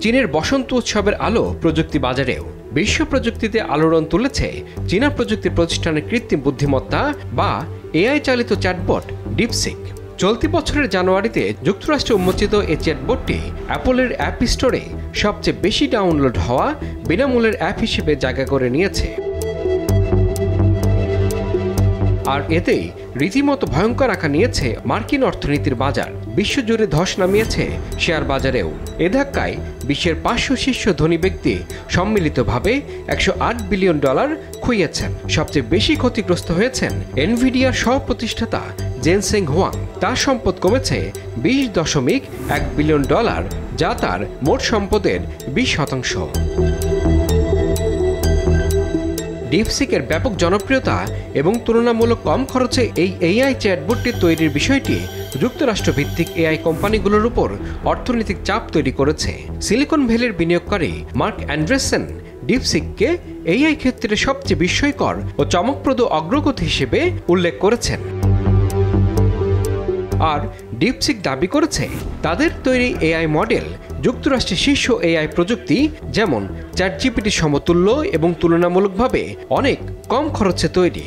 চীনের বসন্ত উৎসবের আলো প্রযুক্তি বাজারেও। বিশ্ব প্রযুক্তিতে আলোড়ন তুলেছে চীনা প্রযুক্তি প্রতিষ্ঠানের কৃত্রিম বুদ্ধিমত্তা বা এআই চালিত চ্যাটবট ডিপসিক। চলতি বছরের জানুয়ারিতে যুক্তরাষ্ট্রে উন্মোচিত এই চ্যাটবটটি অ্যাপলের অ্যাপ স্টোরে সবচেয়ে বেশি ডাউনলোড হওয়া বিনামূল্যের অ্যাপ হিসেবে জায়গা করে নিয়েছে। আর এতেই রীতিমতো ভয়ঙ্কর আকার নিয়েছে মার্কিন অর্থনীতির বাজার। বিশ্বজুড়ে ধস নামিয়েছে শেয়ার বাজারেও। এ ধাক্কায় বিশ্বের 500 শীর্ষ ধনী ব্যক্তি সম্মিলিতভাবে $108 বিলিয়ন খুইয়েছেন। সবচেয়ে বেশি ক্ষতিগ্রস্ত হয়েছেন এনভিডিয়ার সহ প্রতিষ্ঠাতা জেনসেং হুয়াং। তার সম্পদ কমেছে $20.1 বিলিয়ন, যা তার মোট সম্পদের 20%। ডিপসিকের ব্যাপক জনপ্রিয়তা এবং তুলনামূলক কম খরচে এই এআই চ্যাটবটটি তৈরির বিষয়টি যুক্তরাষ্ট্র ভিত্তিক এআই কোম্পানিগুলোর উপর অর্থনৈতিক চাপ তৈরি করেছে। সিলিকন ভ্যালির বিনিয়োগকারী মার্ক অ্যান্ডারসন ডিপসিককে এআই ক্ষেত্রে সবচেয়ে বিস্ময়কর ও চমকপ্রদ অগ্রগতি হিসেবে উল্লেখ করেছেন। আর ডিপসিক দাবি করেছে তাদের তৈরি এআই মডেল যুক্তরাষ্ট্রের শীর্ষ এআই প্রযুক্তি যেমন চ্যাটজিপিটি সমতুল্য এবং তুলনামূলকভাবে অনেক কম খরচে তৈরি।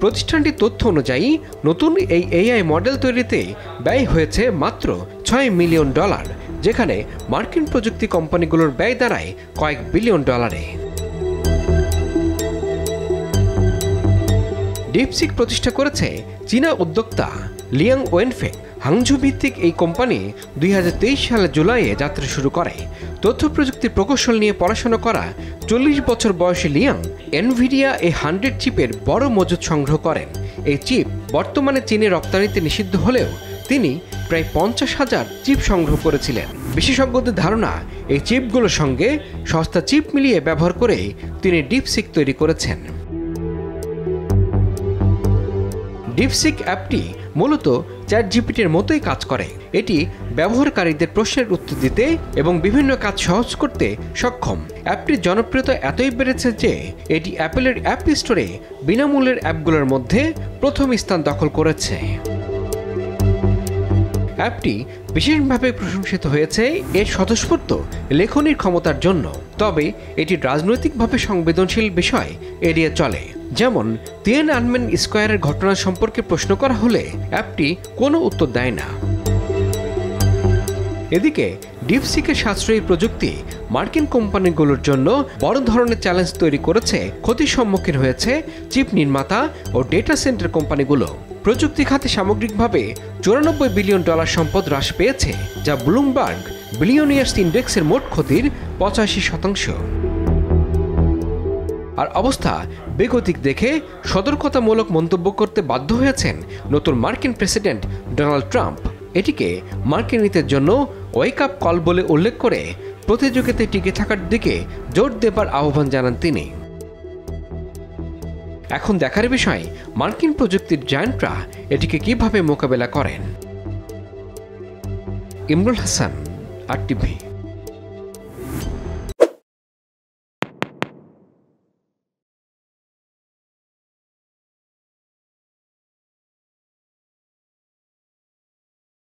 প্রতিষ্ঠানটির তথ্য অনুযায়ী নতুন এই এআই মডেল তৈরিতে ব্যয় হয়েছে মাত্র $6 মিলিয়ন, যেখানে মার্কিন প্রযুক্তি কোম্পানিগুলোর ব্যয় দাঁড়ায় কয়েক বিলিয়ন ডলারে। ডিপসিক প্রতিষ্ঠা করেছে চীনা উদ্যোক্তা লিয়াং ওয়েনফেং। হাংঝু ভিত্তিক এই কোম্পানি 2023 সালের জুলাইয়ে যাত্রা শুরু করে। তথ্য প্রযুক্তির প্রকৌশল নিয়ে পড়াশোনা করা 40 বছর বয়সী লিয়াং এনভিডিয়া A100 চিপের বড় মজুদ সংগ্রহ করেন। এই চিপ বর্তমানে চীনে রপ্তানিতে নিষিদ্ধ হলেও তিনি প্রায় 50,000 চিপ সংগ্রহ করেছিলেন। বিশেষজ্ঞদের ধারণা এই চিপগুলোর সঙ্গে সস্তা চিপ মিলিয়ে ব্যবহার করে তিনি ডিপসিক তৈরি করেছেন। ডিপসিক অ্যাপটি মূলত চ্যাটজিপিটির মতোই কাজ করে। এটি ব্যবহারকারীদের প্রশ্নের উত্তর দিতে এবং বিভিন্ন কাজ সহজ করতে সক্ষম। অ্যাপটির জনপ্রিয়তা এতই বেড়েছে যে এটি অ্যাপলের অ্যাপ স্টোরে বিনামূল্যের অ্যাপগুলোর মধ্যে প্রথম স্থান দখল করেছে। অ্যাপটি বিশেষভাবে প্রশংসিত হয়েছে এর স্বতঃস্ফূর্ত লেখনির ক্ষমতার জন্য, তবে এটি রাজনৈতিকভাবে সংবেদনশীল বিষয় এড়িয়ে চলে। যেমন তিয়েনআনমেন স্কয়ারের ঘটনা সম্পর্কে প্রশ্ন করা হলে অ্যাপটি কোনো উত্তর দেয় না। এদিকে ডিপসিকের সাশ্রয়ী প্রযুক্তি মার্কিন কোম্পানিগুলোর জন্য বড় ধরনের চ্যালেঞ্জ তৈরি করেছে। ক্ষতির সম্মুখীন হয়েছে চিপ নির্মাতা ও ডেটা সেন্টার কোম্পানিগুলো। প্রযুক্তি খাতে সামগ্রিকভাবে $94 বিলিয়ন সম্পদ হ্রাস পেয়েছে, যা ব্লুমবার্গ বিলিয়নিয়ার্স ইন্ডেক্সের মোট ক্ষতির 85%। আর অবস্থা বেগতিক দেখে সতর্কতামূলক মন্তব্য করতে বাধ্য হয়েছেন নতুন মার্কিন প্রেসিডেন্ট ডোনাল্ড ট্রাম্প। এটিকে মার্কিন নীতির জন্য ওয়েক আপ কল বলে উল্লেখ করে প্রতিযোগিতায় টিকে থাকার দিকে জোর দেবার আহ্বান জানান তিনি। এখন দেখার বিষয় মার্কিন প্রযুক্তির জায়ান্টরা এটিকে কিভাবে মোকাবেলা করেন। ইমরুল হাসান, RTV।